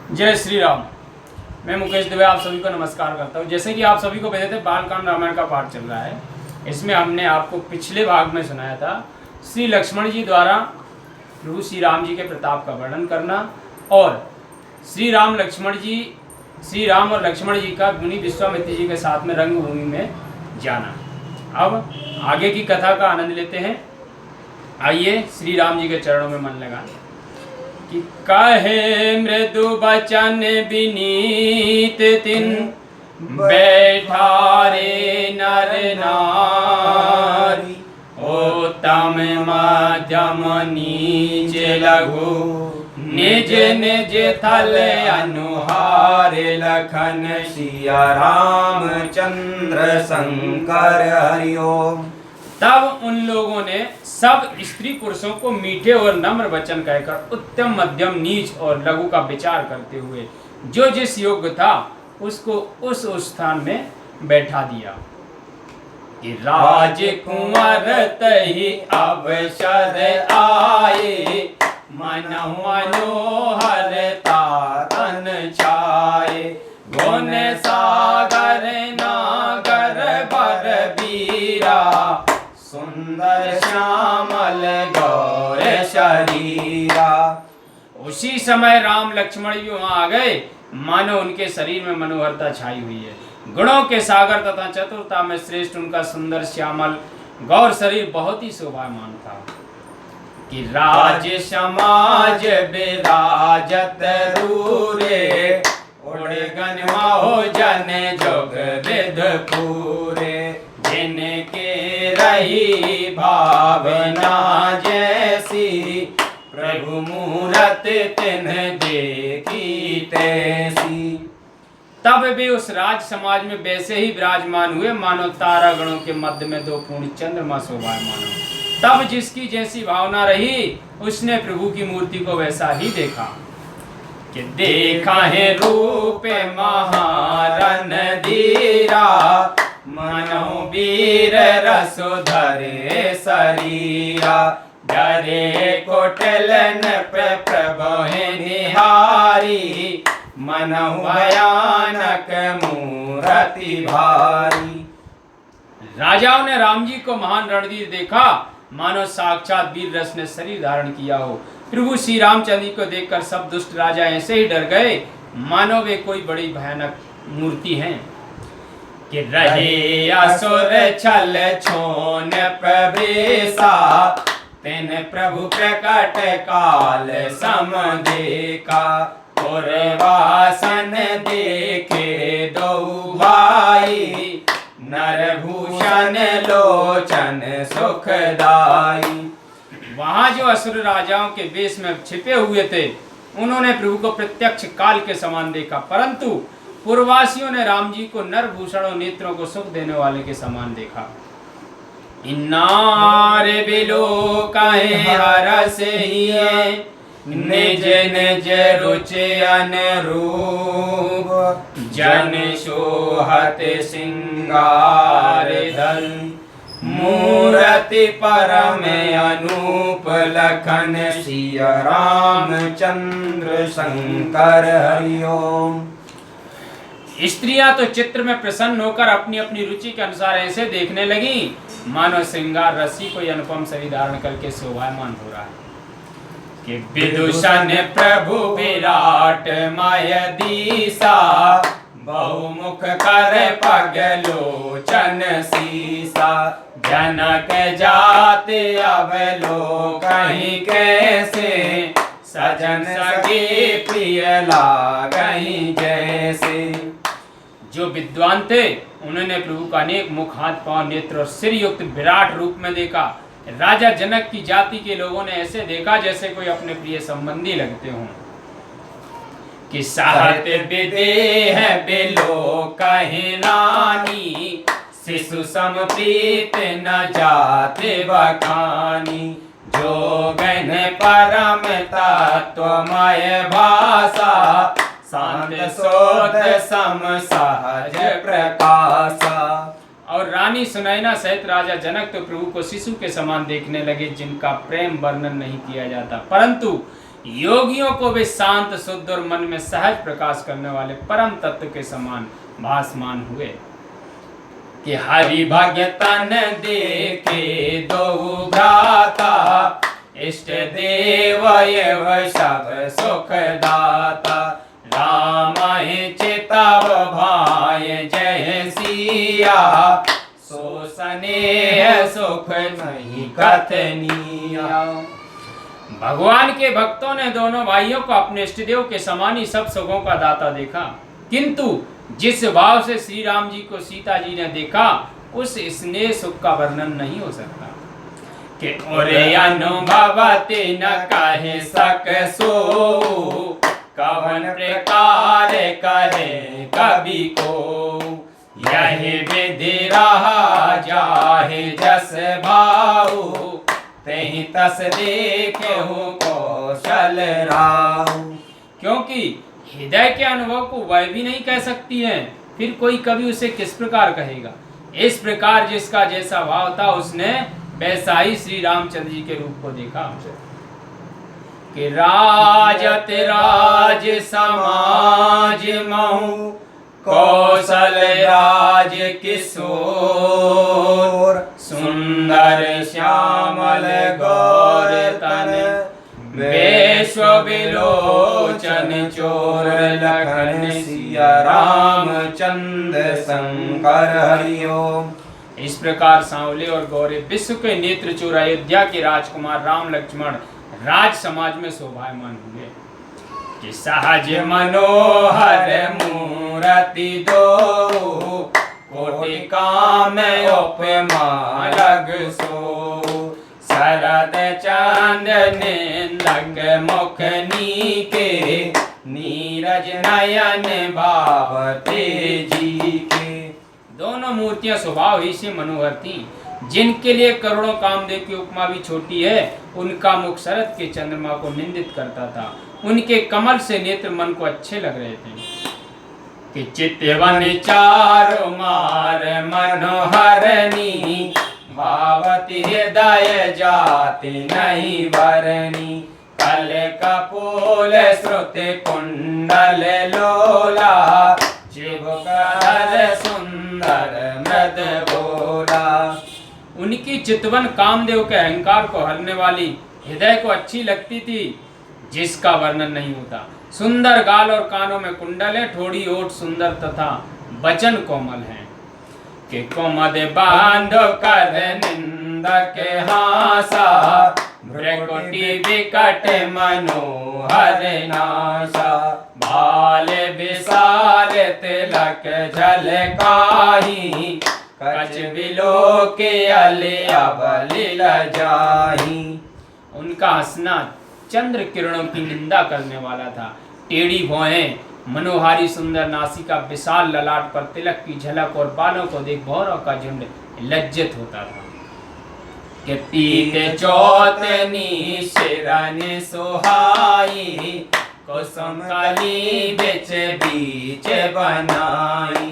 जय श्री राम। मैं मुकेश दुबे आप सभी को नमस्कार करता हूँ। जैसे कि आप सभी को पता थे बालकांड रामायण का पाठ चल रहा है। इसमें हमने आपको पिछले भाग में सुनाया था श्री लक्ष्मण जी द्वारा प्रभु श्री राम जी के प्रताप का वर्णन करना और श्री राम और लक्ष्मण जी का मुनि विश्वामित्र जी के साथ में रंगभूमि में जाना। अब आगे की कथा का आनंद लेते हैं। आइए श्री राम जी के चरणों में मन लगाएं कि कहे मृदु बचन विनीत तिन बैठारे नर नारी उत्तम मध्यम नीच लघु निज निज थल अनुहार लखन सिया रामचंद्र शंकर हरिओम। तब उन लोगों ने सब स्त्री पुरुषों को मीठे और नम्र वचन कहकर उत्तम मध्यम नीच और लघु का विचार करते हुए जो जिस योग्य था उसको उस स्थान में बैठा दिया कि राजकुमार तहि अवसर आए मन मनोहर तातन छाए गुण सागर नागर बर बीरा सुंदर श्यामल गौर शरीरा। उसी समय राम लक्ष्मण जी वहां आ गए, मानो उनके शरीर में मनोहरता छाई हुई है। गुणों के सागर तथा चतुरता में श्रेष्ठ उनका सुंदर श्यामल गौर शरीर बहुत ही शोभायमान था कि राज समाज विराजत रूरे उड़े गनमा हो जन जोग विद पूरे जिनके रही भावना जैसी प्रभु मूरत तिन्ह देखी तैसी। तब भी उस राज समाज में वैसे ही विराजमान हुए मानो तारा गणों के मध्य में दो पूर्ण चंद्रमा शोभायमान हो। तब जिसकी जैसी भावना रही उसने प्रभु की मूर्ति को वैसा ही देखा कि देखा है रूप महारन धीरा मनो वीर रसोधरे शरीरा डरे कोटलन प्रभु निहारी मनो भयानक मूर्ति भारी। राजाओं ने राम जी को महान रणधीर देखा मानो साक्षात वीर रस ने शरीर धारण किया हो। प्रभु श्री रामचंद्र जी को देखकर सब दुष्ट राजा ऐसे ही डर गए मानो वे कोई बड़ी भयानक मूर्ति हैं कि रहे असुर छल छोन प्रवेशा तेन प्रभु प्रकट काल सम देखा और वासन देखे दो भाई नरभूषण लोचन सुखदाई। वहां जो असुर राजाओं के वेश में छिपे हुए थे उन्होंने प्रभु को प्रत्यक्ष काल के समान देखा, परंतु पूर्ववासियों ने राम जी को नरभूषण और नेत्रों को सुख देने वाले के समान देखा। इन्नार बिलो कहे हरस हिये निज निज रुचि अनुरूप जन सोहत सिंगार धन मूर्ति परम अनूप लखन सिया रामचंद्र शंकर हरिओम। स्त्रियां तो चित्र में प्रसन्न होकर अपनी अपनी रुचि के अनुसार ऐसे देखने लगी मानो श्रृंगार रसी कोई अनुपम शरीर धारण करके शोभायमान हो रहा है कि विदूषण प्रभु विराट मय दीसा बहुमुख कर पग लोचन सीसा जनक जात अवलोकहि कैसे सजन सगे प्रिय लागहि जैसे। जो विद्वान थे उन्होंने प्रभु का अनेक मुख हाथ पांव नेत्र और सिर युक्त विराट रूप में देखा। राजा जनक की जाति के लोगों ने ऐसे देखा जैसे कोई अपने प्रिय संबंधी लगते हों कि सहत विदेह बिलो कहि रानी शिशु सम प्रीत न जाते बखानी जोगन परम तत्वमय भाषा शांत शोध सम सहज प्रकाशा। और रानी सुनैना सहित राजा जनक तो प्रभु को शिशु के समान देखने लगे जिनका प्रेम वर्णन नहीं किया जाता, परंतु योगियों को वे शांत शुद्ध और मन में सहज प्रकाश करने वाले परम तत्व के समान भासमान हुए कि हरि भगतन देखे दो भ्राता इष्ट देव एव सब सुख दाता राम चितव भाई जय सिया सो स्नेह सुख नहीं कथनीया। भगवान के भक्तों ने दोनों भाइयों को अपने इष्टदेव के समान ही सब सुखों का दाता देखा, किंतु जिस भाव से श्री राम जी को सीता जी ने देखा उस स्नेह सुख का वर्णन नहीं हो सकता कि ओरे अनुभव न कहे सक सो कवन प्रकार करे कवि को यही विधि रहा जाहे जस भाऊ तेहि तस देखे हो कौशल राव। क्योंकि हृदय के अनुभव को वह भी नहीं कह सकती है, फिर कोई कवि उसे किस प्रकार कहेगा। इस प्रकार जिसका जैसा भाव था उसने वैसा ही श्री रामचंद्र जी के रूप को देखा कि राजत राज समाज महु कौशल राज किशोर सुंदर श्यामल गौर तन विश्व विलोचन चोर लखन सिया रामचंद्र शंकर हरिओम। इस प्रकार सांवले और गौरे विश्व के नेत्र चोर अयोध्या के राजकुमार राम लक्ष्मण राज समाज में शोभायमान हुए कि सहज मनोहर मूर्ति दो कोटि काम उपमा लग सो शरद चांदन लग मुख नीके नीरज नयन भावते जी के। दोनों मूर्तियां स्वभाव ही से मनोहर थी, जिनके लिए करोड़ों कामदेव की उपमा भी छोटी है। उनका मुख शरद के चंद्रमा को निंदित करता था, उनके कमल से नेत्र मन को अच्छे लग रहे थे कि चितवन चारु मार मनोहरनी भावती हृदय जाति नहीं भरनी कल कपूल श्रुति कुंडल लोला चिबुकर सुंदर मृद बोला। उनकी चितवन कामदेव के अहंकार को हरने वाली हृदय को अच्छी लगती थी, जिसका वर्णन नहीं होता। सुंदर गाल और कानों में कुंडल है, ठोड़ी ओठ सुंदर तथा वचन कोमल है कि कोमद बांधो कर निंदक हासा भ्रकुटी विकट मनोहर नासा बाल विशाल तिलक झलकाही कच बिलो के अलिया बलिल जाही। उनका हंसना चंद्र किरणों की निंदा करने वाला था। टेढ़ी भौहें, मनोहारी सुंदर नासिका, विशाल ललाट पर तिलक की झलक और बालों को देख भौरों का झुंड लज्जित होता था कि पीते चौतनी शिरन सुहाई कुसुम कली बिच बीच बनाई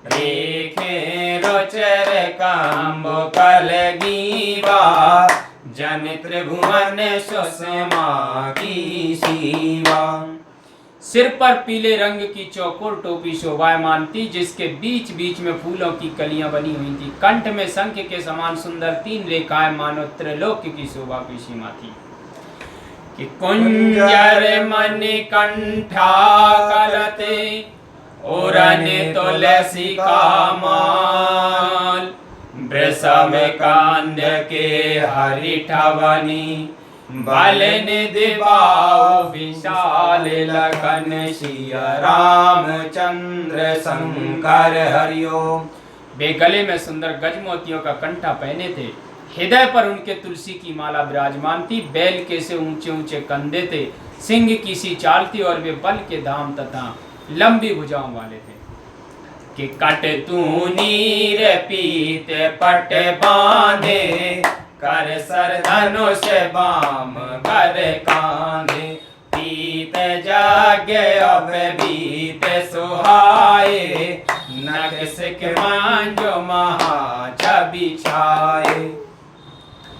रेखे रोचर काम्ब कल गीवा जन त्रिभुवन सुषमा की सीवा। सिर पर पीले रंग की चौकोर टोपी शोभायमान थी, जिसके बीच बीच में फूलों की कलियां बनी हुई थी। कंठ में शंख के समान सुंदर 3 रेखाएं मानो त्रैलोक्य की शोभा की सीमा थी कि कुंजर मणि कंठा करते उरन तुलसी का माल वृषभ कांद के हरिठवनी बल निधि बाहु विशाल लखन सिया रामचंद्र शंकर हरिओम। वे गले में सुंदर गजमोतियों का कंठा पहने थे, हृदय पर उनके तुलसी की माला विराजमान थी। बैल के से ऊंचे ऊंचे कंधे थे, सिंह की सी चाल थी और वे बल के धाम तथा लंबी भुजाओं वाले थे कि कट तू नीर पीत पट बांधे कर सर धनुष बाम कर कांधे पीत जागे अब बीत सुहाए नख सिख मांजो महा छवि छाए।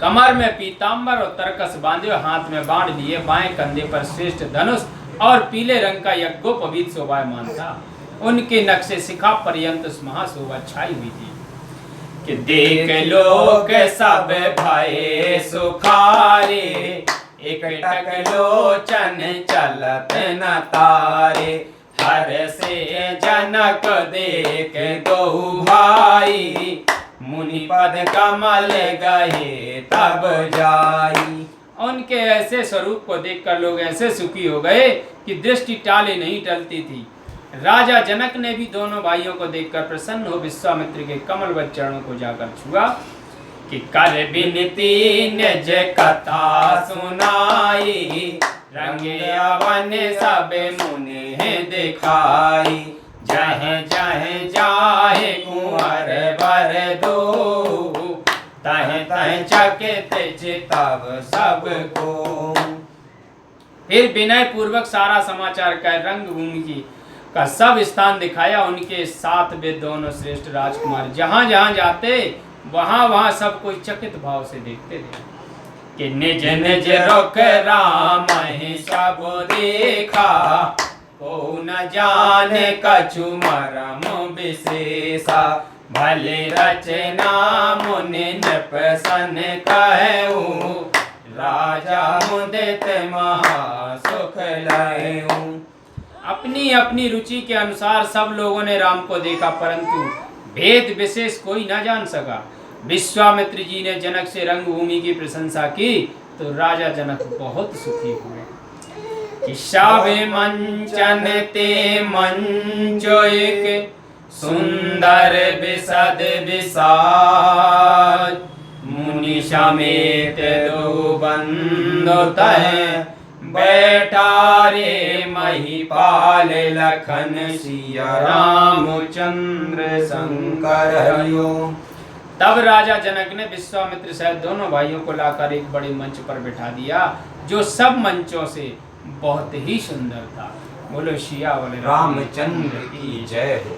कमर में पीताम्बर और तरकस बांधे, हाथ में बाण लिए, बाएं कंधे पर श्रेष्ठ धनुष और पीले रंग का यज्ञोपवीत शोभायमान था। उनके नक्शे शिखा पर्यंत महाशोभा छाई हुई थी कि देख लोक सब भये सुखारे, एकटक लोचन चलत न तारे, हर से जनक देख दो भाई, मुनि पद कमल गए तब जाई। उनके ऐसे स्वरूप को देखकर लोग ऐसे सुखी हो गए कि दृष्टि टाले नहीं टलती थी। राजा जनक ने भी दोनों भाइयों को देखकर प्रसन्न हो विश्वामित्र के कमलवत चरणों को जाकर छुआ कि कर विनती निज कथा सुनाई, रंगे अवन सब मुनि दिखाई, जह जह जाहे कुंवर बर दो, तह तह चकित चितव सबको। फिर विनय पूर्वक सारा समाचार कह रंगभूमि की का सब स्थान दिखाया। उनके साथ वे दोनों श्रेष्ठ राजकुमार जहां जहां जाते वहां वहां सब कोई चकित भाव से देखते थे कि निज निज रुख राम सब देखा, को न जाने कछु मरम विशेषा, भले रचना मुनि नृपसन कहूँ, राजा मुदित महा सुख लयूं। अपनी अपनी रुचि के अनुसार सब लोगों ने राम को देखा, परंतु भेद विशेष कोई न जान सका। विश्वामित्र जी ने जनक से रंगभूमि की प्रशंसा की तो राजा जनक बहुत सुखी हुए कि शावे मंचन ते मंचो एक, सुंदर विशद विशाल, मुनि समेत दो बंधु तह, बैठा रे महिपाल लखन, सिया रामचंद्र शंकर हरिओ। तब राजा जनक ने विश्वामित्र सहित दोनों भाइयों को लाकर एक बड़े मंच पर बिठा दिया जो सब मंचों से बहुत ही सुंदर था। बोलो सिया बोले रामचंद्र की जय हो।